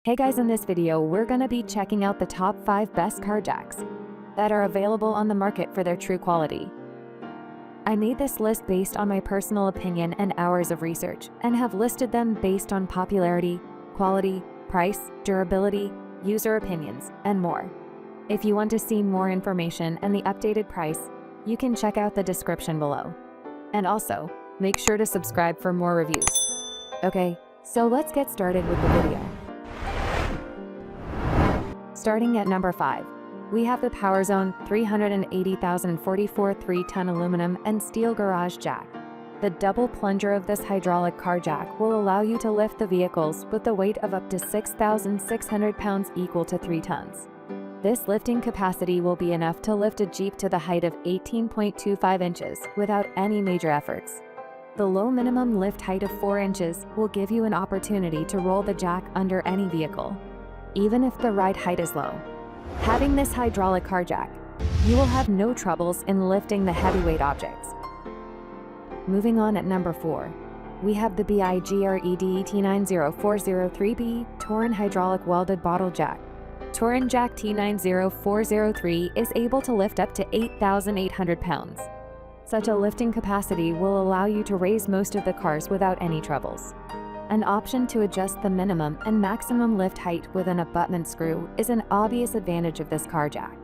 Hey guys, in this video, we're gonna be checking out the top 5 best car jacks that are available on the market for their true quality. I made this list based on my personal opinion and hours of research, and have listed them based on popularity, quality, price, durability, user opinions, and more. If you want to see more information and the updated price, you can check out the description below. And also, make sure to subscribe for more reviews. Okay, so let's get started with the video. Starting at number 5, we have the Powerzone 380,044 3-ton aluminum and steel garage jack. The double plunger of this hydraulic car jack will allow you to lift the vehicles with a weight of up to 6,600 pounds equal to 3 tons. This lifting capacity will be enough to lift a Jeep to the height of 18.25 inches without any major efforts. The low minimum lift height of 4 inches will give you an opportunity to roll the jack under any vehicle, even if the ride height is low. Having this hydraulic car jack, you will have no troubles in lifting the heavyweight objects. Moving on at number 4, we have the BIGRED T90403B Torin Hydraulic Welded Bottle Jack. Torin Jack T90403 is able to lift up to 8,800 pounds. Such a lifting capacity will allow you to raise most of the cars without any troubles. An option to adjust the minimum and maximum lift height with an abutment screw is an obvious advantage of this car jack.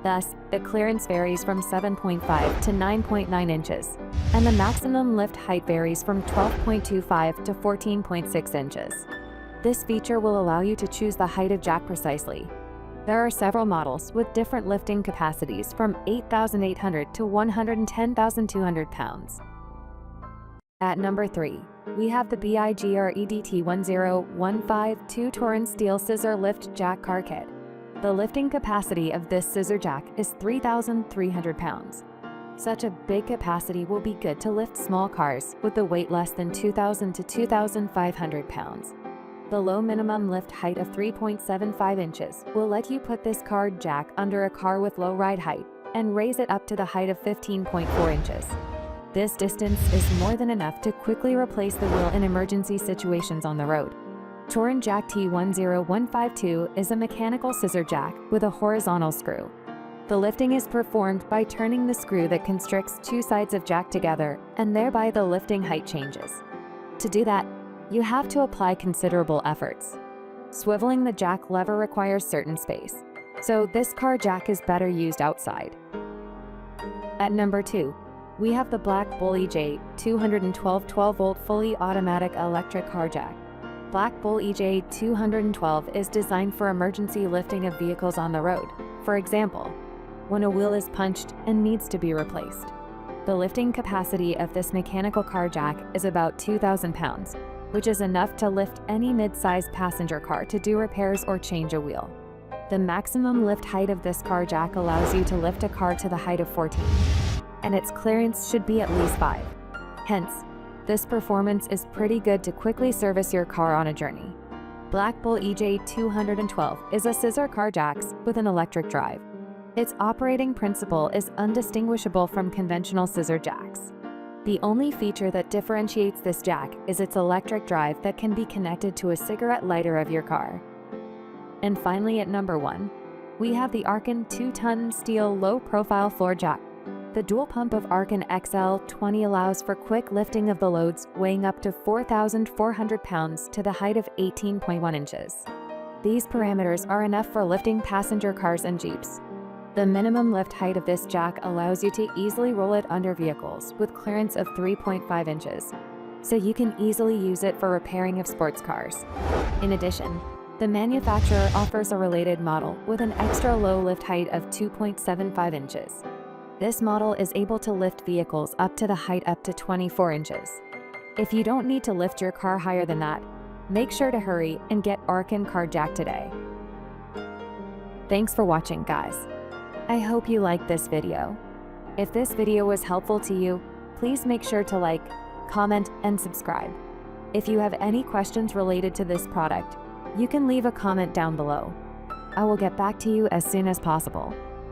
Thus, the clearance varies from 7.5 to 9.9 inches, and the maximum lift height varies from 12.25 to 14.6 inches. This feature will allow you to choose the height of jack precisely. There are several models with different lifting capacities from 8,800 to 110,200 pounds. At number 3, we have the BIGRED T10152 Torin Steel Scissor Lift Jack Car Kit. The lifting capacity of this scissor jack is 3,300 pounds. Such a big capacity will be good to lift small cars with a weight less than 2,000 to 2,500 pounds. The low minimum lift height of 3.75 inches will let you put this car jack under a car with low ride height and raise it up to the height of 15.4 inches. This distance is more than enough to quickly replace the wheel in emergency situations on the road. Torin Jack T10152 is a mechanical scissor jack with a horizontal screw. The lifting is performed by turning the screw that constricts 2 sides of jack together, and thereby the lifting height changes. To do that, you have to apply considerable efforts. Swiveling the jack lever requires certain space, so this car jack is better used outside. At number 2, we have the Black Bull EJ 212 12-volt fully automatic electric car jack. Black Bull EJ 212 is designed for emergency lifting of vehicles on the road, for example, when a wheel is punched and needs to be replaced. The lifting capacity of this mechanical car jack is about 2,000 pounds, which is enough to lift any mid-sized passenger car to do repairs or change a wheel. The maximum lift height of this car jack allows you to lift a car to the height of 14. And its clearance should be at least 5. Hence, this performance is pretty good to quickly service your car on a journey. Black Bull EJ 212 is a scissor car jack with an electric drive. Its operating principle is undistinguishable from conventional scissor jacks. The only feature that differentiates this jack is its electric drive that can be connected to a cigarette lighter of your car. And finally, at number 1, we have the ARCAN 2-ton steel low-profile floor jack. The dual pump of ARCAN XL20 allows for quick lifting of the loads weighing up to 4,400 pounds to the height of 18.1 inches. These parameters are enough for lifting passenger cars and Jeeps. The minimum lift height of this jack allows you to easily roll it under vehicles with clearance of 3.5 inches, so you can easily use it for repairing of sports cars. In addition, the manufacturer offers a related model with an extra low lift height of 2.75 inches. This model is able to lift vehicles up to the height up to 24 inches. If you don't need to lift your car higher than that, make sure to hurry and get ARCAN car jack today. Thanks for watching, guys. I hope you liked this video. If this video was helpful to you, please make sure to like, comment, and subscribe. If you have any questions related to this product, you can leave a comment down below. I will get back to you as soon as possible.